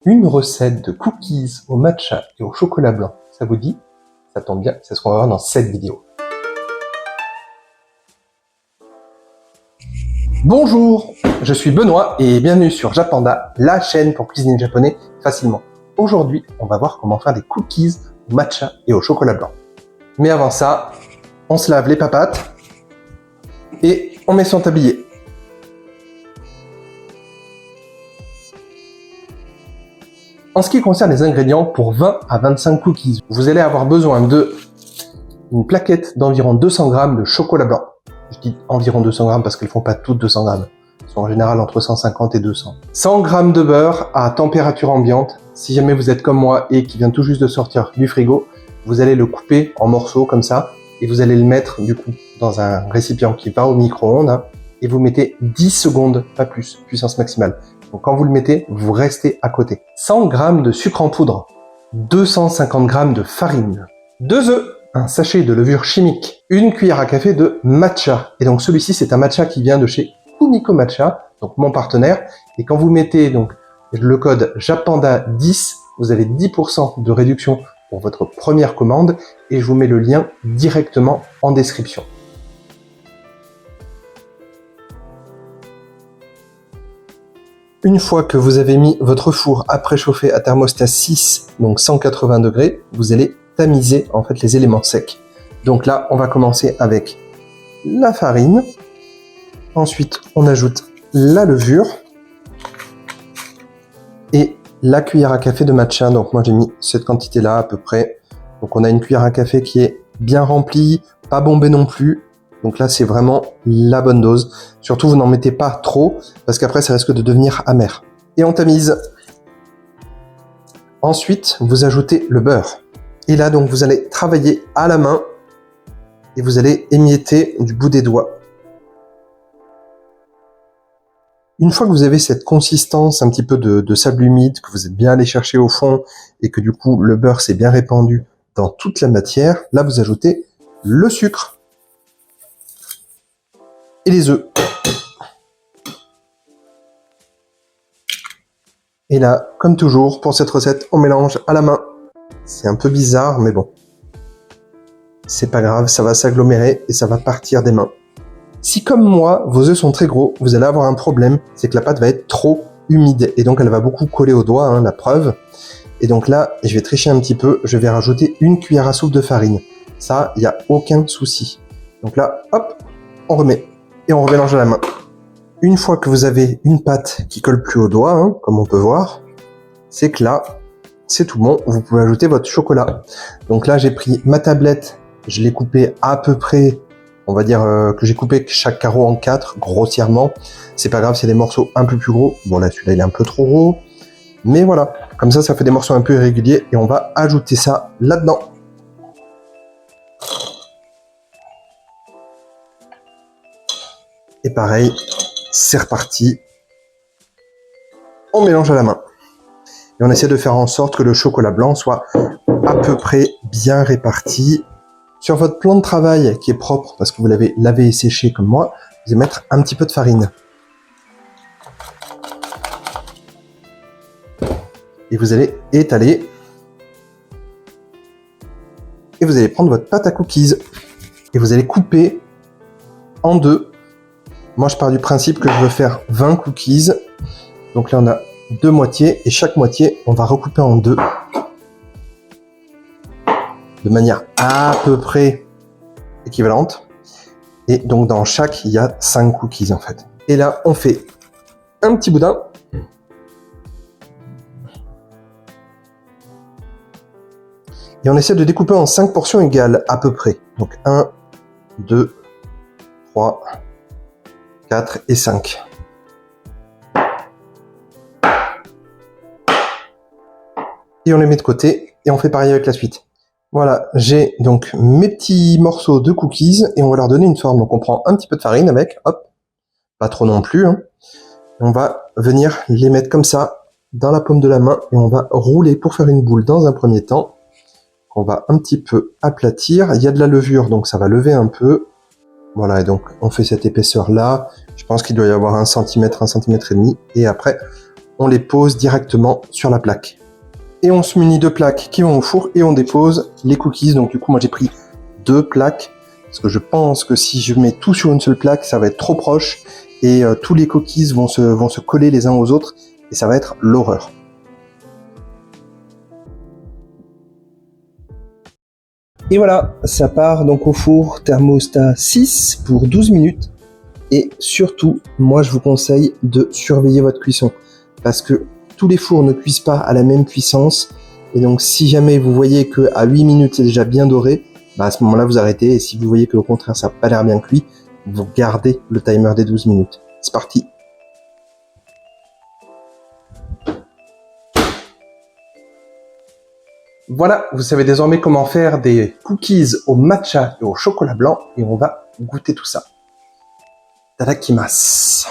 Une recette de cookies au matcha et au chocolat blanc. Ça vous dit? Ça tombe bien, c'est ce qu'on va voir dans cette vidéo. Bonjour, je suis Benoît et bienvenue sur Japanda, la chaîne pour cuisiner japonais facilement. Aujourd'hui, on va voir comment faire des cookies au matcha et au chocolat blanc. Mais avant ça, on se lave les papates et on met son tablier. En ce qui concerne les ingrédients pour 20 à 25 cookies, vous allez avoir besoin de une plaquette d'environ 200 g de chocolat blanc. Je dis environ 200 g parce qu'elles ne font pas toutes 200 g. Elles sont en général entre 150 et 200. 100 g de beurre à température ambiante. Si jamais vous êtes comme moi et qui vient tout juste de sortir du frigo, vous allez le couper en morceaux comme ça et vous allez le mettre du coup dans un récipient qui va au micro-ondes et vous mettez 10 secondes, pas plus, puissance maximale. Donc quand vous le mettez, vous restez à côté. 100 g de sucre en poudre, 250 g de farine, 2 œufs, un sachet de levure chimique, une cuillère à café de matcha. Et donc celui-ci, c'est un matcha qui vient de chez Kumiko Matcha, donc mon partenaire. Et quand vous mettez donc le code JAPANDA10, vous avez 10% de réduction pour votre première commande. Et je vous mets le lien directement en description. Une fois que vous avez mis votre four à préchauffer à thermostat 6, donc 180 degrés, vous allez tamiser en fait les éléments secs. Donc là, on va commencer avec la farine. Ensuite, on ajoute la levure et la cuillère à café de matcha. Donc moi, j'ai mis cette quantité-là à peu près. Donc on a une cuillère à café qui est bien remplie, pas bombée non plus. Donc là, c'est vraiment la bonne dose. Surtout, vous n'en mettez pas trop, parce qu'après, ça risque de devenir amer. Et on tamise. Ensuite, vous ajoutez le beurre. Et là, donc, vous allez travailler à la main, et vous allez émietter du bout des doigts. Une fois que vous avez cette consistance, un petit peu de sable humide, que vous êtes bien allé chercher au fond, et que du coup, le beurre s'est bien répandu dans toute la matière, là, vous ajoutez le sucre. Et les œufs. Et là, comme toujours, pour cette recette, on mélange à la main. C'est un peu bizarre, mais bon. C'est pas grave, ça va s'agglomérer et ça va partir des mains. Si comme moi, vos œufs sont très gros, vous allez avoir un problème, c'est que la pâte va être trop humide et donc elle va beaucoup coller aux doigts, la preuve. Et donc là, je vais tricher un petit peu, je vais rajouter une cuillère à soupe de farine. Ça, il n'y a aucun souci. Donc là, hop, on remet. Et on remélange à la main. Une fois que vous avez une pâte qui colle plus au doigt, comme on peut voir, c'est que là, c'est tout bon. Vous pouvez ajouter votre chocolat. Donc là, j'ai pris ma tablette, je l'ai coupé à peu près, on va dire que j'ai coupé chaque carreau en 4, grossièrement. C'est pas grave, c'est des morceaux un peu plus gros. Bon là, celui-là, il est un peu trop gros. Mais voilà, comme ça fait des morceaux un peu irréguliers et on va ajouter ça là-dedans. Et pareil, c'est reparti. On mélange à la main. Et on essaie de faire en sorte que le chocolat blanc soit à peu près bien réparti. Sur votre plan de travail qui est propre, parce que vous l'avez lavé et séché comme moi, vous allez mettre un petit peu de farine. Et vous allez étaler. Et vous allez prendre votre pâte à cookies. Et vous allez couper en deux. Moi, je pars du principe que je veux faire 20 cookies. Donc là, on a deux moitiés. Et chaque moitié, on va recouper en deux. De manière à peu près équivalente. Et donc, dans chaque, il y a 5 cookies, en fait. Et là, on fait un petit boudin. Et on essaie de découper en 5 portions égales, à peu près. Donc, 1, 2, 3... 4 et 5. Et on les met de côté et on fait pareil avec la suite. Voilà, j'ai donc mes petits morceaux de cookies et on va leur donner une forme. Donc on prend un petit peu de farine avec, hop, pas trop non plus. On va venir les mettre comme ça dans la paume de la main et on va rouler pour faire une boule dans un premier temps. On va un petit peu aplatir. Il y a de la levure donc ça va lever un peu. Voilà, et donc on fait cette épaisseur là. Je pense qu'il doit y avoir 1 cm, 1 cm et demi. Et après, on les pose directement sur la plaque. Et on se munit de plaques qui vont au four et on dépose les cookies. Donc du coup, moi j'ai pris 2 plaques parce que je pense que si je mets tout sur une seule plaque, ça va être trop proche et tous les cookies vont se coller les uns aux autres et ça va être l'horreur. Et voilà, ça part donc au four thermostat 6 pour 12 minutes. Et surtout, moi je vous conseille de surveiller votre cuisson parce que tous les fours ne cuisent pas à la même cuissance. Et donc si jamais vous voyez que à 8 minutes c'est déjà bien doré, bah à ce moment-là vous arrêtez. Et si vous voyez que au contraire ça n'a pas l'air bien cuit, vous gardez le timer des 12 minutes. C'est parti. Voilà, vous savez désormais comment faire des cookies au matcha et au chocolat blanc. Et on va goûter tout ça. Tadakimasu.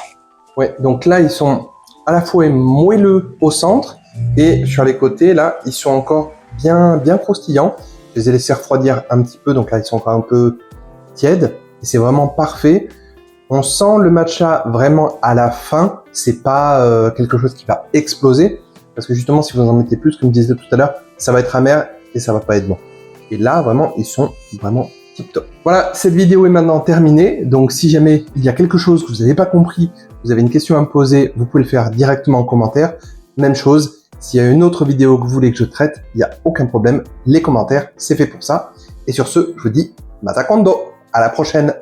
Ouais, donc là ils sont à la fois moelleux au centre et sur les côtés là ils sont encore bien croustillants. Je les ai laissés refroidir un petit peu, donc là ils sont encore un peu tièdes et c'est vraiment parfait. On sent le matcha vraiment à la fin, c'est pas quelque chose qui va exploser parce que justement si vous en mettez plus, comme je disais tout à l'heure, ça va être amer et ça va pas être bon. Et là vraiment ils sont vraiment tip top. Voilà, cette vidéo est maintenant terminée, donc si jamais il y a quelque chose que vous n'avez pas compris, vous avez une question à me poser, vous pouvez le faire directement en commentaire. Même chose, s'il y a une autre vidéo que vous voulez que je traite, il n'y a aucun problème, les commentaires, c'est fait pour ça. Et sur ce, je vous dis, mata kondo, à la prochaine.